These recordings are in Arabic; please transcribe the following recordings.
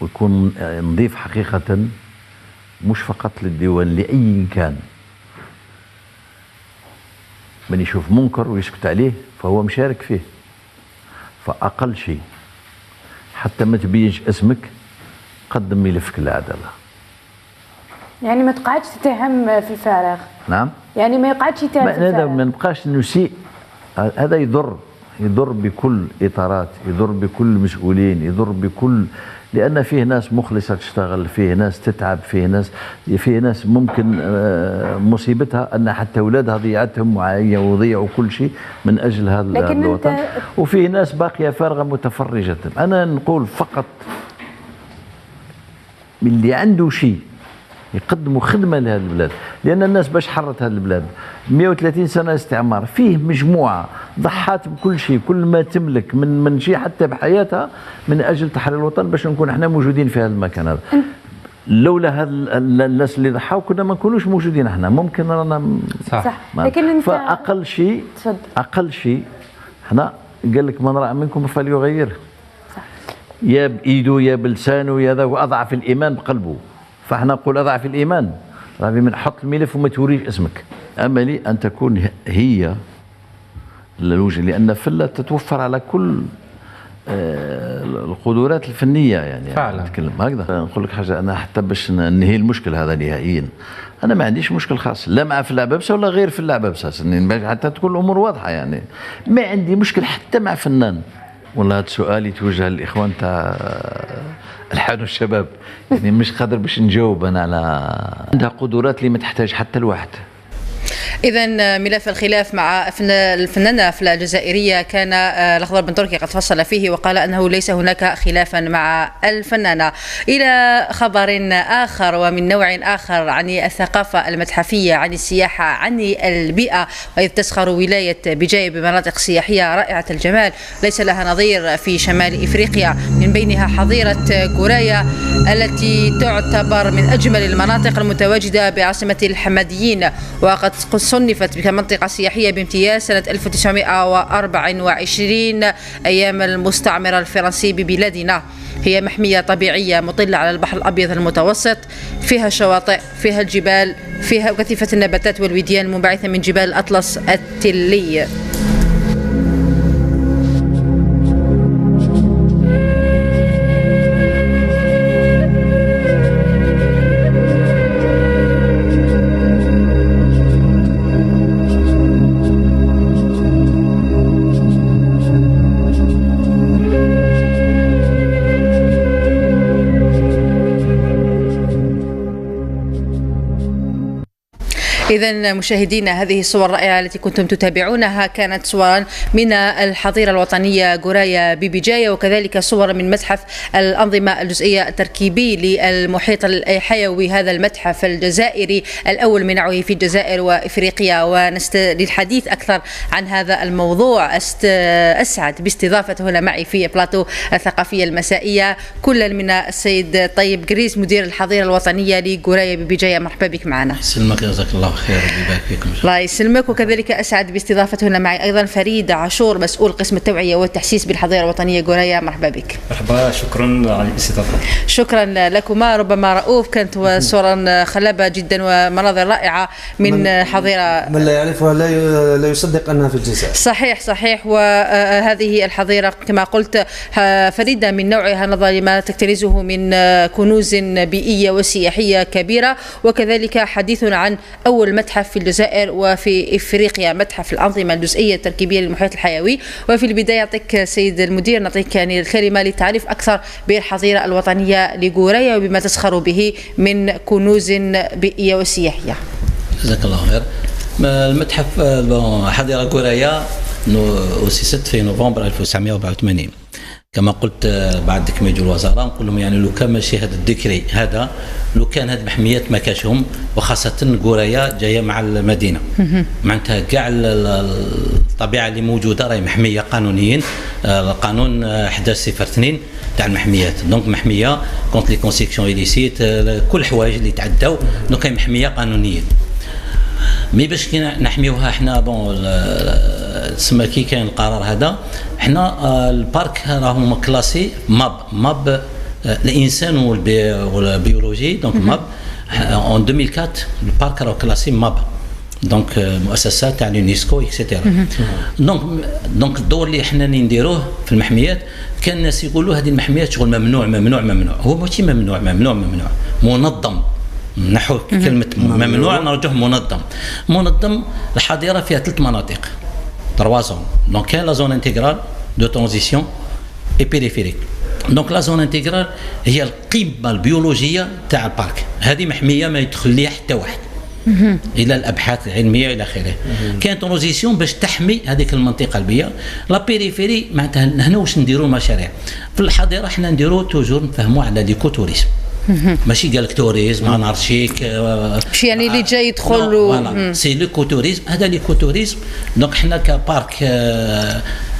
ويكون نظيف حقيقة، مش فقط للديوان، لأي كان. من يشوف منكر ويسكت عليه فهو مشارك فيه. فأقل شيء حتى ما تبينش اسمك قدم ملفك للعدالة. يعني ما تقعدش تتهم في الفارغ. نعم. يعني ما يقعدش يتهم في الفارغ. هذا ما نبقاش نسيء، هذا يضر بكل إطارات، يضر بكل المسؤولين، يضر بكل، لأن فيه ناس مخلصة تشتغل، فيه ناس تتعب، فيه ناس ممكن مصيبتها أن حتى أولادها ضيعتهم وضيعوا كل شيء من أجل هذا الوطن، وفيه ناس باقية فارغة متفرجة. أنا نقول فقط من اللي عنده شيء يقدموا خدمة لهذا البلاد، لأن الناس باش حرت هذا البلاد 130 سنة استعمار، فيه مجموعة ضحات بكل شيء، كل ما تملك من شيء حتى بحياتها من أجل تحرير الوطن باش نكون احنا موجودين في هذا المكان هذا. لولا هذا الناس اللي ضحاو كنا ما نكونوش موجودين احنا، ممكن رانا صح. لكن فأقل شيء احنا قال لك من رأى منكم فليغيره، يا بإيده يا بلسانه يا ذا، وأضعف الإيمان بقلبه. فاحنا نقول اضعف الايمان، راه من حط الملف وما توريش اسمك. املي ان تكون هي الوجه، لان فله تتوفر على كل القدرات الفنيه، يعني فعلا نتكلم هكذا. نقول لك حاجه، انا حتى باش ننهي المشكل هذا نهائيا، انا ما عنديش مشكل خاص لا مع فلاح بابسه ولا غير فلاح بابسه، حتى تكون الامور واضحه. يعني ما عندي مشكل حتى مع فنان. والله هذا السؤال يتوجه للاخوان تاع الحان الشباب، يعني مش قادر باش نجاوب انا على عندها قدرات اللي ما تحتاج حتى الواحد. إذا ملف الخلاف مع الفنانة فلا الجزائرية كان الأخضر بن تركي قد فصل فيه وقال أنه ليس هناك خلافا مع الفنانة. إلى خبر آخر ومن نوع آخر عن الثقافة المتحفية، عن السياحة، عن البيئة، وإذ تسخر ولاية بجاية بمناطق سياحية رائعة الجمال ليس لها نظير في شمال إفريقيا، من بينها حظيرة غورايا التي تعتبر من أجمل المناطق المتواجدة بعاصمة الحماديين، وقد صنفت كمنطقة سياحية بامتياز سنة 1924 أيام المستعمرة الفرنسي ببلادنا. هي محمية طبيعية مطلة على البحر الأبيض المتوسط، فيها شواطئ، فيها الجبال، فيها كثيفة النباتات والوديان المنبعثة من جبال الأطلس التلي. إذا مشاهدينا، هذه الصور الرائعة التي كنتم تتابعونها كانت صورا من الحظيرة الوطنية غورايا ببجاية، وكذلك صور من متحف الأنظمة الجزئية التركيبي للمحيط الحيوي، هذا المتحف الجزائري الأول من نوعه في الجزائر وإفريقيا. وللحديث أكثر عن هذا الموضوع أسعد باستضافة هنا معي في بلاطو الثقافية المسائية كل من السيد طيب قريس مدير الحظيرة الوطنية لغورايا ببجاية. مرحبا بك معنا. يسلمك، جزاك الله خير ويبارك فيكم. الله يسلمك. وكذلك أسعد باستضافة هنا معي أيضا فريد عاشور مسؤول قسم التوعية والتحسيس بالحظيرة الوطنية غورايا. مرحبا بك. مرحبا، شكرا على الاستضافة. شكرا لكما. ربما رؤوف كانت صورا خلابة جدا ومناظر رائعة من حظيرة من لا يعرفها لا يصدق أنها في الجزائر. صحيح. وهذه الحظيرة كما قلت فريدة من نوعها نظرا لما تكتنزه من كنوز بيئية وسياحية كبيرة. وكذلك حديث عن أول متحف في الجزائر وفي إفريقيا، متحف الأنظمة الجزئية التركيبية للمحيط الحيوي. وفي البداية يعطيك سيد المدير، نعطيك يعني الكلمة للتعريف أكثر بالحظيرة الوطنية لغورايا وبما تسخر به من كنوز بيئية وسياحية. جزاك الله خير. المتحف حظيرة غورايا أسست في نوفمبر 1984 كما قلت بعد كما يجوا الوزاره نقول لهم يعني لو كان ماشي هذا الذكري هذا، لو كان هاد المحميات ما كاشهم، وخاصه غورايا جايه مع المدينه معناتها كاع الطبيعه اللي موجوده راهي محميه قانونيا، القانون 1102 تاع المحميات، دونك محميه كونت لي كونسيكسيون إليسيت، كل الحوايج اللي تعداو دونك هي محميه قانونيا. مي باش نحميوها احنا بون تسمى كي كاين القرار هذا، احنا البارك راهم كلاسي ماب الانسان والبيولوجي دونك ماب en 2004 البارك راهو كلاسي ماب دونك مؤسسات تاع اليونسكو اكسيتيرا. دونك الدور اللي احنا نديروه في المحميات كان الناس يقولوا هذه المحميات شغل ممنوع ممنوع ممنوع، هو ماشي ممنوع ممنوع ممنوع، منظم. نحو كلمة ممنوع نرجوه منظم. الحظيرة فيها 3 مناطق 3 زون. دونك كاين لا زون انتيغرال دو ترانزيسيون اي بيريفيريك. دونك لا زون انتيغرال هي القمة البيولوجية تاع البارك، هذه محمية ما يدخل ليها حتى واحد الى الابحاث العلميه الى اخره. كاين ترانزيسيون باش تحمي هذيك المنطقه البيئيه. لا بيريفيري معناتها هنا واش نديروا المشاريع في الحظيره، احنا نديروا توجور نفهموا على ليكوتوريزم، ماشي قال لك توريزم انارشيك ماشي يعني اللي جاي يدخل سي ليكوتوريزم. هذا ليكوتوريزم. دونك حنا كبارك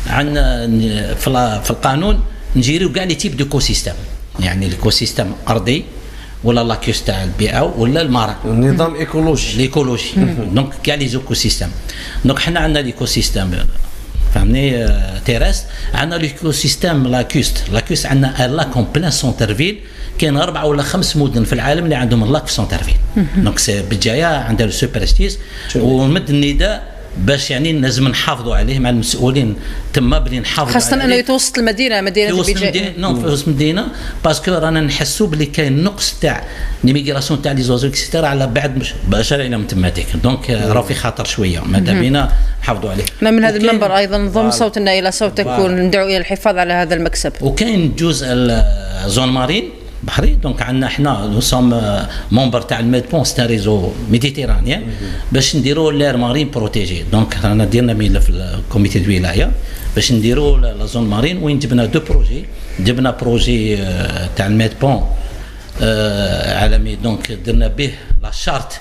عندنا في القانون نجيريو كاع لي تيب دو كوسيستم، يعني الكوسيستم ارضي ولا لاكيوس تاع البيئه ولا المرض، النظام ايكولوجي. دونك كاع لي زوكو سيستم. دونك حنا عندنا ليكو سيستم فهمني تيرست، عندنا ليكو سيستم لاكيوست عندنا لاك اون بلان سونترفيل. كاين 4 ولا 5 مدن في العالم اللي عندهم اللاك في سونترفيل. دونك بالجايه عندها السوبرستيس ونمد النداء باش يعني لازم نحافظوا عليه مع المسؤولين تما بلي نحافظوا خاصة انه يتوسط مدينة بيجاي في وسط المدينة باسكو رانا نحسوا بلي كاين نقص تاع ليميغراسيون تاع لي زوزو اكسيتيرا على بعد بشر الى من تماتيك. دونك راه في خطر شويه ماذا بينا نحافظوا عليه. من هذا المنبر ايضا نضم صوتنا الى صوتك وندعو الى الحفاظ على هذا المكسب. وكاين جزء زون مارين بحري. دونك عندنا حنا نو سوم ممبر تاع الميدبون ستا ريزو ميديتيرانيان باش نديروا لير مارين بروتيجي. دونك رانا ديرنا ميل في الكوميتي دو ولايه باش نديروا لا زون مارين وين جبنا 2 بروجي. جبنا بروجي تاع الميدبون عالمي. دونك درنا به لا شارت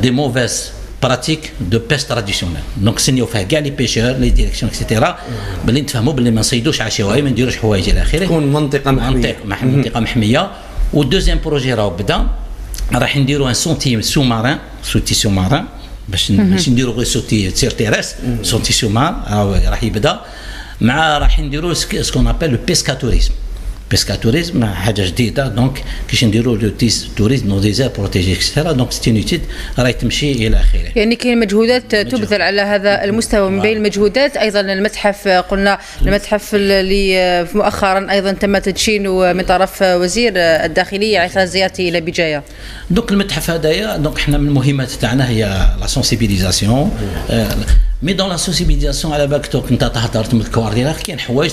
دي موفيز براتيك دو بيش تراديسيونيل. دونك سنيو فيها كاع لي بيشور لي ديريكسيون اكسيتيرا باللي نتفهموا باللي ما نصيدوش عشوائي ما نديروش حوايج الى اخره، تكون منطقه محميه. والدوزيام بروجي راهو بدا، راح نديروا ان سونتي سو ماران باش نديروا غير سوتي سير تيرس سونتي سو ماران راح يبدا مع راح نديروا سكون ابل لو بيسكاتوريزم. بيسكاتوريزم حاجه جديده. دونك كيش نديروا لو توريزم نو ديزير بروتيجي اكسترا. دونك ستينيتيد راهي تمشي الى اخره. يعني كاين مجهودات تبذل على هذا المستوى. من بين المجهودات ايضا المتحف، قلنا المتحف اللي مؤخرا ايضا تم تدشينه من طرف وزير الداخليه على اثر زيارته الى بجايه. دونك المتحف هذايا دونك احنا من المهمات تاعنا هي لا سونسيبيليزاسيون. مي دون لا سونسيبيليزاسيون على بالك توك انت تهضرت من الكواردير كاين حوايج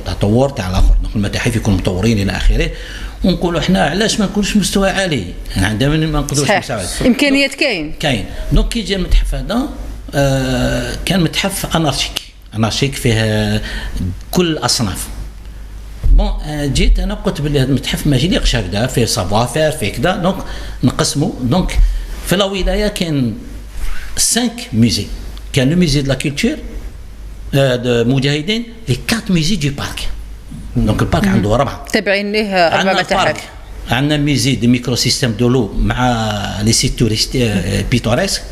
تطور تاع الاخر. دونك المتاحف يكونوا مطورين الى اخره. ونقولوا احنا علاش ما نكونوش مستوى عالي، يعني عندنا ما نقدروش نساعد. امكانيات كاين. دونك كي جا المتحف هذا كان متحف انارشيك فيه كل الاصناف. بون جيت انا قلت بلي هذا المتحف ما يليقش هكذا، فيه سافوار فير فيه كذا. دونك نقسموا. دونك في الولايه كاين 5 موزي. كان لو موزي دو لا كولتور مجاهدين لي 4 موزي دو بارك. دونك البارك عنده 4 تابعين ليه 4 متاحف. عندنا ميزي دي ميكرو سيستيم دو لو مع لي سيت توريست بيتوريسك.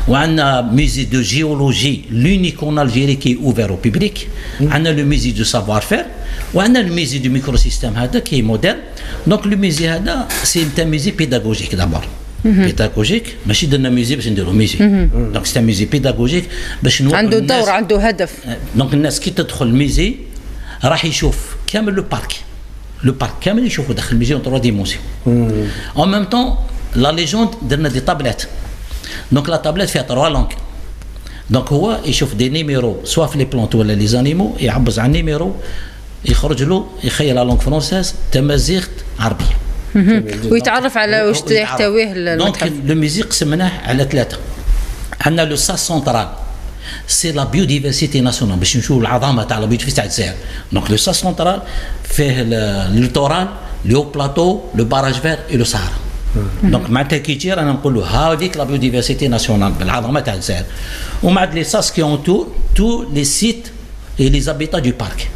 وعندنا ميزي دو جيولوجي لونيك اون الجيري كي اوفير او بيبليك. عندنا لو ميزي دو سافوار فير وعندنا لو ميزي دو ميكرو سيستيم هذا كي موديل. دونك لو ميزي هذا سي تاع ميزي بيداغوجيك دابور. بيداغوجيك ماشي درنا ميزي باش نديرو ميزي. دونك سي ميزي بيداغوجيك باش نوصل عنده دور عنده هدف. دونك الناس كي تدخل الميزي راح يشوف كامل لو بارك كامل يشوفوا داخل الميزي اون 3 ديمونسيون. اون ميم طون لا ليجوند درنا دي طابلات. دونك لا طابلات فيها 3 لونغ. دونك هو يشوف دي نيميرو سوا في لي بلونت ولا لي زانيمو، يعبز على النيميرو يخرج له يخيل لا لونغ فرونسيز تمازيغ عربيه. ويتعرف على واش يحتويه المتحف. دونك لو ميزي قسمناه على 3. عندنا لو ساس سونترال سي لا بيوديفرسيتي ناسيونال باش نشوفوا العظمه تاع لا بيوديفرسيتي تاع الجزائر. دونك لو ساس سونترال فيه الليتورال لو بلاطو لو باراج فير اي لو سهرا. دونك معناتها كي تجي رانا نقولوا هذيك لا بيوديفرسيتي ناسيونال بالعظمه تاع الجزائر. ومع لي ساس كي اونتور تو لي سيت اي لي زابيتان دو بارك.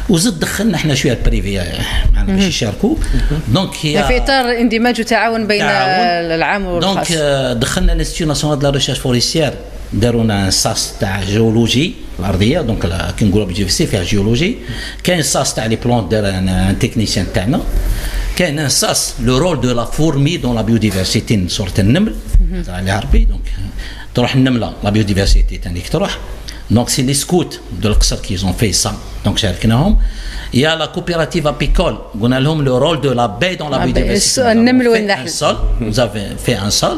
وزد دخلنا احنا شويه البريفي باش يشاركوا. دونك هي في اطار اندماج وتعاون بين العام والخاص. دونك دخلنا الانستيتيو ناسيونال دو ريشيرش فوريسيير، داروا لنا ساس تاع جيولوجي الارضيه. دونك كي نقولوا بجي فيها جيولوجي، كاين ساس تاع لي بلون دار ان تكنيسيان تاعنا، كاين ان ساس لو رول دو لا فورمي دون لا بيوديفرسيتي، صورة النمل تاع العربي. دونك تروح النمله لا بيوديفرسيتي تانيك تروح. دونك سي لي سكوت دو القصر كي زون في سا، دونك شاركناهم. يا لا كوبيراتيف ابيكول، قلنا لهم لو رول دو لا باي دون لا بيوديفرسيتي، النمل والنحل. vous avez fait un sol.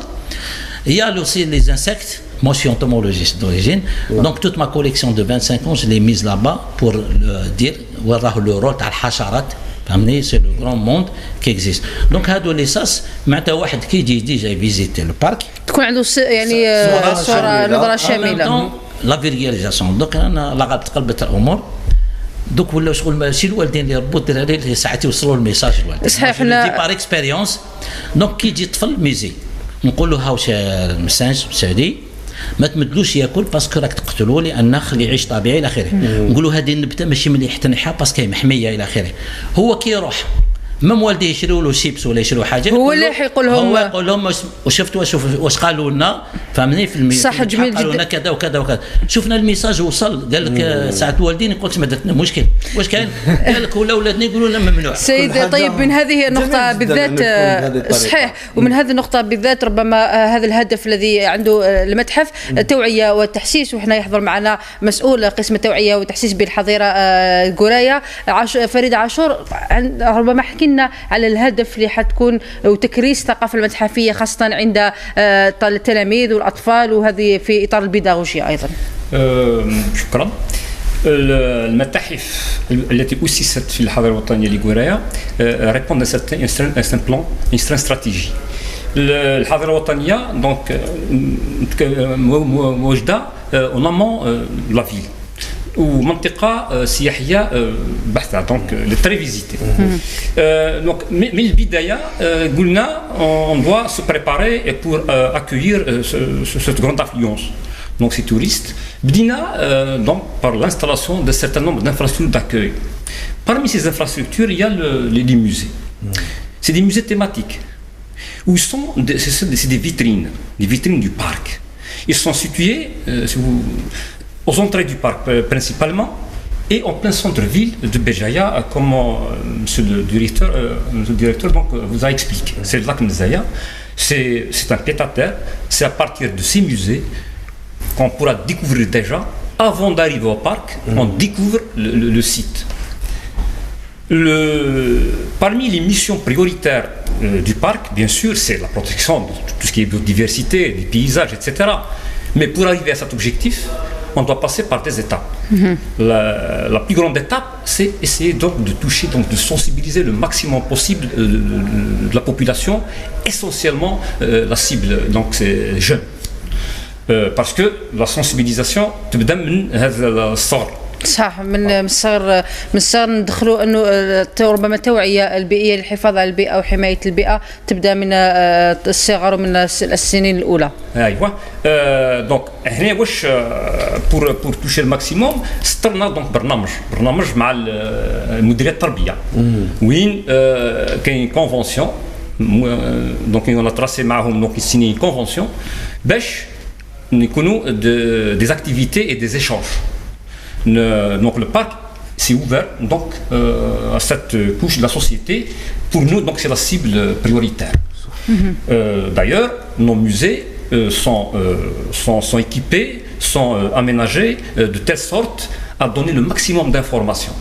Il y a aussi les insectes. Moi, je suis entomologiste d'origine, donc toute ma collection de 25 ans, je l'ai mise là-bas pour dire le rôle de الحشرات. C'est le grand monde qui existe. Donc, هادو les sas, معناتها واحد كي يجي جاي فيزيتي البارك تكون عنده يعني صورة نظرة شاملة. لا فيرياليزاسيون. دونك انا لقد تقلبت الامور. دوك ولا شغل ماشي الوالدين اللي يربوا الدراري ساعات يوصلوا الميساج الوالدين. صحيح. حنا دي بار اكسبيريونس. دونك كي يجي طفل ميزي نقول له هاوش المسانج سعدي ما تمدلوش ياكل باسكو راك تقتلوه، لان خليه يعيش طبيعي الى اخره. نقولوا هذه النبته ماشي مليح تنحى باسكو محميه الى اخره. هو كي يروح مام والديه يشريوا له شيبس ولا يشريوا حاجه، هو اللي يقول لهم، هو يقول لهم وشفتوا واش قالوا لنا، فهمني في صح. جميل قالوا لنا كذا وكذا وكذا. شفنا الميساج وصل، قال لك ساعه الوالدين قلت ما درتنا مشكل واش كاين، قال لك ولا ولادنا يقولوا لنا ممنوع. سيد طيب، من هذه النقطه بالذات صحيح، ومن هذه النقطه بالذات ربما هذا الهدف الذي عنده المتحف التوعيه والتحسيس، وحنا يحضر معنا مسؤول قسم التوعيه والتحسيس بالحظيره قرايه فريد عاشور. ربما حكي لنا على الهدف اللي حتكون وتكريس الثقافه المتحفيه خاصه عند التلاميذ والاطفال، وهذه في اطار البيداغوجيا ايضا. شكرا. المتاحف التي أسست في الحضارة الوطنية لقراية ريبوند à un plan استراتيجي. الحضارة الوطنية دونك موجودة en amont de la ville ومنطقة سياحية بحثة دونك très visitée. Donc من البداية قلنا on doit se préparer pour accueillir cette grande affluence. Donc ces touristes, بدينا donc par l'installation d'un certain nombre d'infrastructures d'accueil. Parmi ces infrastructures, il y a les musées. C'est des musées thématiques où c'est des vitrines du parc. Ils sont situés aux entrées du parc principalement et en plein centre-ville de Béjaïa, comme monsieur le directeur donc, vous a expliqué. C'est le lac Mzaya, c'est un pied-à-terre, c'est à partir de ces musées qu'on pourra découvrir déjà, avant d'arriver au parc, on découvre le site. Parmi les missions prioritaires du parc, bien sûr, c'est la protection de tout ce qui est biodiversité, des paysages, etc. Mais pour arriver à cet objectif, on doit passer par des étapes. La plus grande étape, c'est essayer donc de toucher, donc de sensibiliser le maximum possible de la population, essentiellement la cible, donc c'est jeunes. Parce que la sensibilisation تبدا من هذا الصغر. صح. من الصغر ندخلوا انه ربما التوعيه البيئيه للحفاظ على البيئه وحمايه البيئه تبدا من الصغر ومن السنين الاولى. ايوه. دونك هنا واش بور توشي الماكسيموم سترنا دونك برنامج مع مديريه التربيه وين كاين كونفونسيون دونك on a tracé معهم دونك سيني كونفونسيون باش نكونوا des activités et des échanges. Donc le parc s'est ouvert donc à cette couche de la société. Pour nous donc c'est la cible prioritaire. D'ailleurs nos musées sont équipés, sont aménagés de telle sorte à donner le maximum d'informations.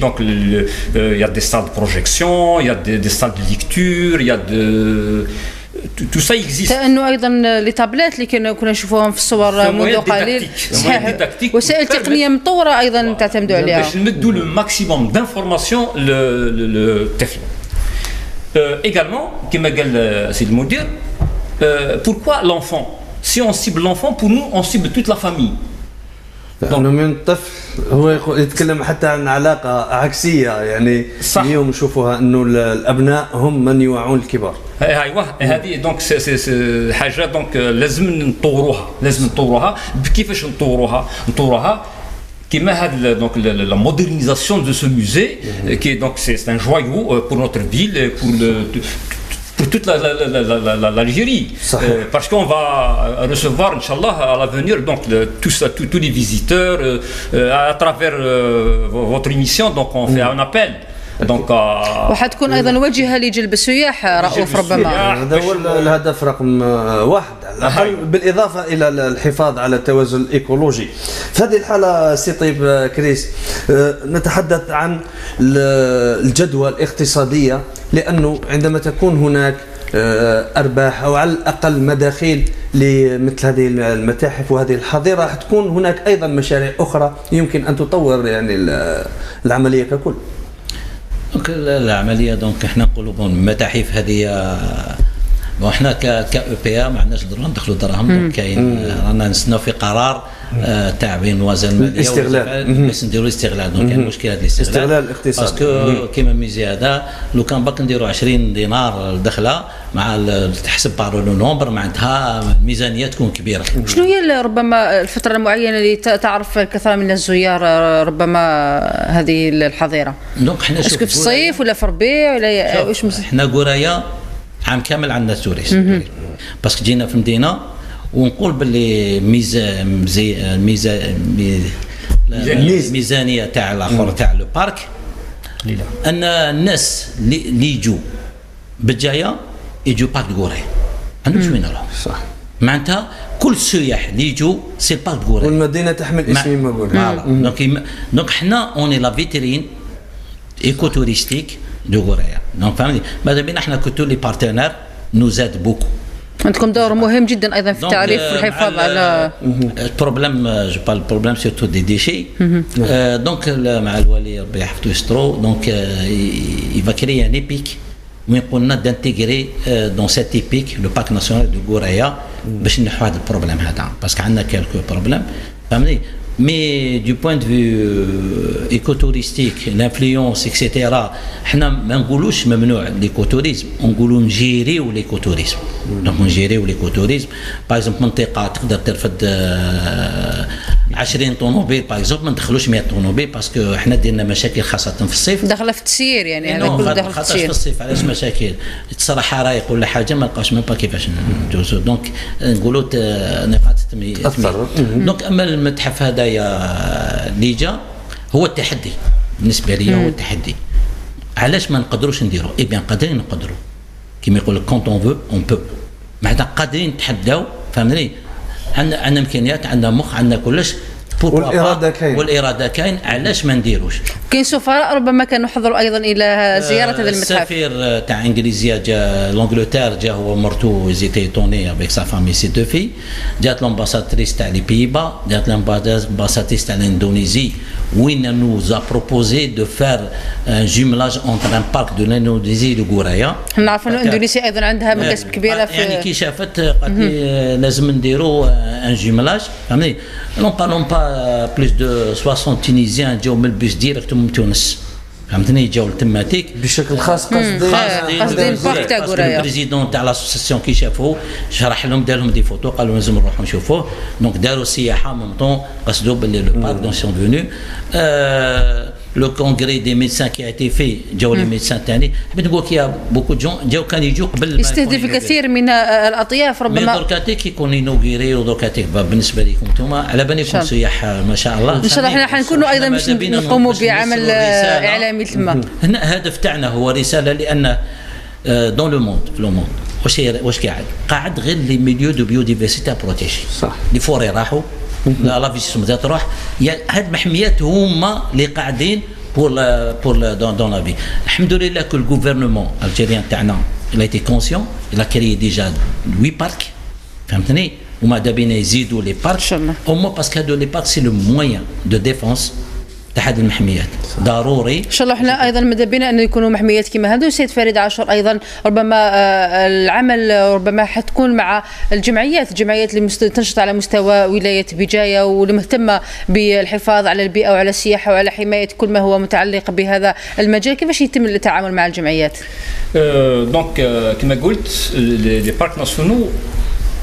Donc il y a des salles de projection, il y a des salles de lecture, il y a tout ça existe. انه ايضا لي تابلت اللي كنا نشوفوهم في الصور منذ قليل. وسائل تقنيه مطوره ايضا تعتمدوا عليها باش ندوا لو ماكسيموم دانفورماسيون للطفل. également كما قال السيد المدير pourquoi l'enfant si on cible l'enfant pour nous on cible toute la famille. لأنه من الطفل هو يتكلم حتى عن علاقة عكسية يعني اليوم نشوفوها إنه الأبناء هم من يوعون الكبار. أيوة هذه دونك حاجة دونك لازم نطوروها. كيفاش نطوروها؟ كيما هذا donc la modernisation de ce musée qui est donc c'est un joyau pour notre ville pour toute l'Algérie parce qu'on va recevoir Inch'Allah à l'avenir donc tous les visiteurs à travers votre émission donc on fait un appel دونك وحتكون ايضا وجهه لجلب السياح رؤوف ربما هذا هو الهدف رقم واحد على الأقل بالاضافه الى الحفاظ على التوازن الايكولوجي. في هذه الحاله سي طيب كريس نتحدث عن الجدوى الاقتصاديه لانه عندما تكون هناك ارباح او على الاقل مداخيل لمثل هذه المتاحف وهذه الحظيره حتكون هناك ايضا مشاريع اخرى يمكن ان تطور يعني العمليه ككل. دونك العمليه دونك احنا نقولوا المتاحف هذه وحنا ك بي ما عندناش درهم ندخلوا دراهم دونك كاين رانا نستناو في قرار تاع بين الموازنه الماليه الاستغلال باش نديروا الاستغلال دونك كاين مشكله الاستغلال الاقتصادي باسكو كيما الميزي هذا لو كان باك نديروا 20 دينار الدخله مع تحسب بارو لو نومبر معناتها الميزانيه تكون كبيره. شنو هي ربما الفتره المعينه اللي تعرف الكثير من الزيار ربما هذه الحظيره؟ دونك حنا شوف في الصيف ولا في الربيع ولا واش حنا قرايه عام كامل عندنا توريست باسكو جينا في المدينه ونقول باللي الميزانيه تاع الاخر تاع لو بارك ان الناس اللي يجوا بالجايه يجوا بارك غوري عندهمش وين يروحوا صح معناتها كل السياح اللي يجوا سي بارك غوري والمدينه تحمل اسم مقبول دونك حنا اوني لا فيترين ايكو توريستيك دو غوريا دونك فهمتني ماذا بينا احنا كنتو لي بارتنير نو زاد بوكو عندكم دور مهم جدا ايضا في التعريف والحفاظ على البروبليم جو بال البروبليم سورتو دي ديشي دونك مع الوالي ربي يحفظو يسترو دونك يفا كري ان ايبيك وين قلنا دانتيغري دون سيت ايبيك لو بارك ناسيونال دو غوريا باش نحو هذا البروبليم هذا باسكو عندنا كالكو بروبليم فهمتني مي دو بوين دو فيو ايكوتوريستيك لانفلونس اكسيتيرا حنا ما نقولوش ممنوع ليكوتوريزم نقولوا نجيريو ليكوتوريزم دونك نجيريو ليكوتوريزم باغ اكزومبل منطقه تقدر ترفد 20 طوموبيل باغ اكزومبل ما ندخلوش 100 طوموبيل باسكو حنا ديرنا مشاكل خاصه في الصيف داخله في التسيير يعني هذا كله داخل في التسيير في الصيف علاش مشاكل تصرى حرايق ولا حاجه ما نلقاوش ميم با كيفاش ندوزو دونك نقولوا نقاط تأثير دونك اما المتحف هذايا اللي جا هو التحدي بالنسبه لي هو التحدي علاش ما نقدروش نديرو اي بيان قادرين نقدروا كيما يقول لك كونت اون فو اون بو معناتها قادرين نتحداو فهمتني عندنا امكانيات عندنا مخ عندنا كلش والاراده كاين علاش ما نديروش كاين سفراء ربما كانوا حضروا ايضا الى زياره هذا المتحف السفير تاع انجليزيا جا لانجلتير جا هو مرتو زيتي توني افيك سا فامي سي دو في جات لامباساتريس تاع لي بيبا جات لامباساتريس تاع الاندونيسي وين نوز ا بروبوزي دو فار ان جيملاج اونتر ان بارك دو الاندونيسي دو غورايا نعرف ان اندونيسيا ايضا عندها مكاسب كبيره في يعني كي شافت قالت لي لازم نديروا ان جيملاج فهمتني نون با بلوس دو 60 تونيزيان جاو من البيس ديريكتوم من تونس فهمتني جاو لتماتيك بشكل خاص قاصدين بارك تاع غورايا البريزيدون تاع لاسوسيسيون كي شافوه شرح لهم دار لهم دي فوتو قالوا لازم نروحوا نشوفوه دونك داروا سياحه ميم طون قصدوا باللي لو بارك دون سون فينو لو كونغري دي ميدسان كي ايتي في جاو لي ميدسان ثاني حبيت نقول لك يا بوكو جون جاو كان يجوا قبل يستهدف الكثير من الاطياف ربما دركاتيك يكون ينوغيري ودركاتيك بالنسبه لكم انتم على بالكم سياح ما شاء الله ان شاء الله احنا حنكونوا ايضا باش نقوموا بعمل اعلامي تما هنا الهدف تاعنا هو رساله لان دون لو موند في لو موند واش قاعد غير لي ميليو دو بيوديفرسيتي بروتيجي صح لي فوري راحوا لا فيسيون تروح هاد المحميات هما اللي قاعدين بور دون لا في الحمد لله كو الغوفرنمون الجيريان تاعنا il a été conscient il a créé déjà 8 parcs فهمتني وماذا بينا يزيدوا لي بارك او مو باسكو هادو لي بارك سي لو موين دو ديفونس تاع هذه المحميات ضروري ان شاء الله. احنا ايضا ماذا بينا انه يكونوا محميات كما هذو. سيد فريد عاشور ايضا ربما العمل ربما حتكون مع الجمعيات اللي تنشط على مستوى ولايه بجايه واللي مهتمه بالحفاظ على البيئه وعلى السياحه وعلى حمايه كل ما هو متعلق بهذا المجال. كيفاش يتم التعامل مع الجمعيات؟ دونك كما قلت لي بارك ناسيونال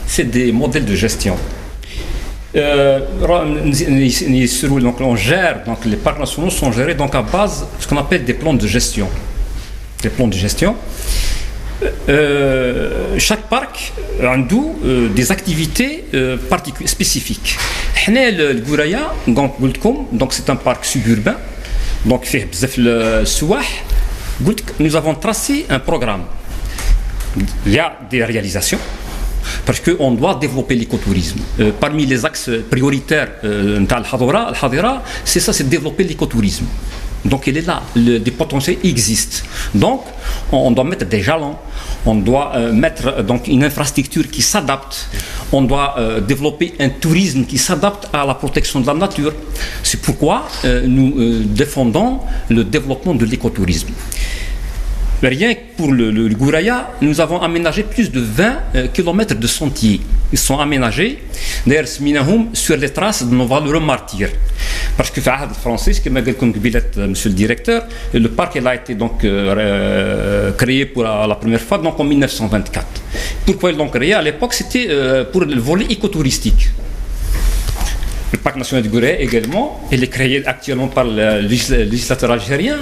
سي دي موديل دو جيستيون Donc on gère, donc les parcs nationaux sont gérés donc à base de ce qu'on appelle des plans de gestion. Des plans de gestion. Chaque parc a des activités spécifiques. Le Gouraya, donc c'est un parc suburbain, donc nous avons tracé un programme. Il y a des réalisations parce qu'on doit développer l'écotourisme. Parmi les axes prioritaires de Al-Hadira, c'est ça, c'est développer l'écotourisme. Donc il est là, des potentiels existent. Donc on doit mettre des jalons, on doit mettre donc une infrastructure qui s'adapte, on doit développer un tourisme qui s'adapte à la protection de la nature. C'est pourquoi nous défendons le développement de l'écotourisme. Rien que pour le Gouraya, nous avons aménagé plus de 20 km de sentiers. Ils sont aménagés, d'ailleurs, sur les traces de nos valeureux martyrs. Parce que, français, comme monsieur le directeur, le parc a été donc créé pour la première fois donc en 1924. Pourquoi ils l'ont créé? À l'époque, c'était pour le volet écotouristique. Le parc national du Gouraya également, il est créé actuellement par le législateur algérien.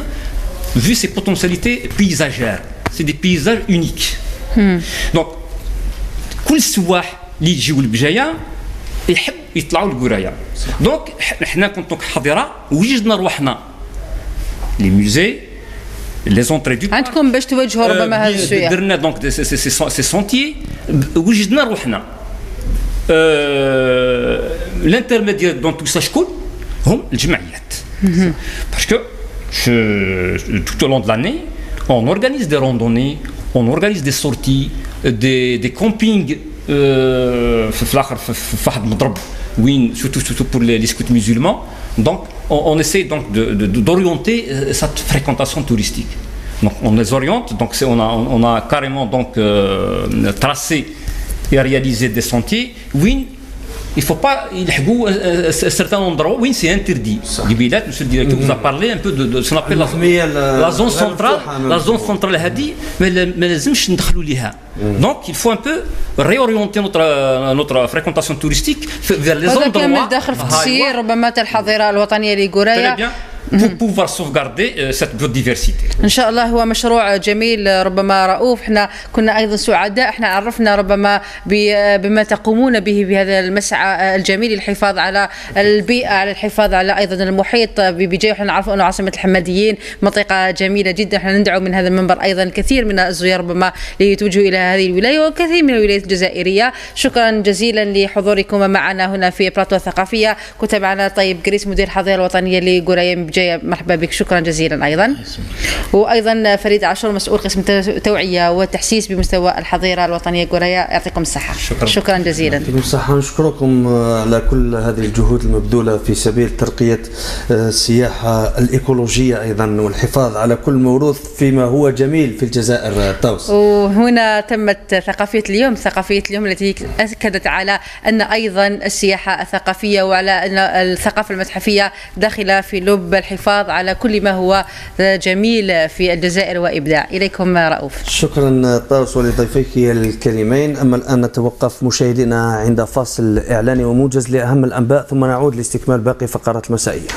Vu ses potentialités paysagères, c'est des paysages uniques. Donc, كل السواح اللي يجيو لبجايه يحب يطلعوا للقرايه. دونك حنا كنتو كحضره وجدنا رواحنا لي موزي لي زونطري دو عندكم باش توجهوا ربما هذا الشيء. درنا دونك سي سونتيي وجدنا رواحنا. الانترميديير دون تو سا شكون هم الجمعيات. باسكو tout au long de l'année, on organise des randonnées, on organise des sorties, des campings, surtout pour les scouts musulmans. Donc, on essaie donc d'orienter cette fréquentation touristique. Donc, on les oriente. Donc, on a carrément donc tracé et réalisé des sentiers. Oui. Il ne faut pas certains endroits où c'est interdit. Monsieur le directeur vous a parlé un peu de ce qu'on appelle la zone centrale. La zone centrale mais donc il faut un peu réorienter notre fréquentation touristique vers les endroits. pour pouvoir sauvegarder cette biodiversité. إن شاء الله هو مشروع جميل ربما رؤوف. احنا كنا أيضا سعداء، احنا عرفنا ربما بما تقومون به بهذا المسعى الجميل للحفاظ على البيئة، على الحفاظ على أيضا المحيط ببجاية. احنا نعرف أنه عاصمة الحماديين منطقة جميلة جدا. احنا ندعو من هذا المنبر أيضا الكثير من الزوار ربما ليتوجهوا إلى هذه الولاية وكثير من الولايات الجزائرية. شكرا جزيلا لحضوركم معنا هنا في بلاطو الثقافية. كنت معنا طيب قريس مدير الحظيرة الوطنية لقريم جاية، مرحبا بك، شكرا جزيلا أيضا. وأيضا فريد عاشور مسؤول قسم توعية والتحسيس بمستوى الحظيرة الوطنية قرية، يعطيكم الصحة. شكرا جزيلا. يعطيكم الصحة. نشكركم على كل هذه الجهود المبذولة في سبيل ترقية السياحة الإيكولوجية أيضا والحفاظ على كل موروث فيما هو جميل في الجزائر طاوس. وهنا تمت ثقافية اليوم، ثقافية اليوم التي أكدت على أن أيضا السياحة الثقافية وعلى أن الثقافة المتحفية داخلة في لب الحفاظ على كل ما هو جميل في الجزائر وإبداع. إليكم رؤوف. شكرا طاوس ولضيفيك الكريمين. أما الآن نتوقف مشاهدينا عند فاصل إعلاني وموجز لأهم الأنباء، ثم نعود لاستكمال باقي فقرات المسائية.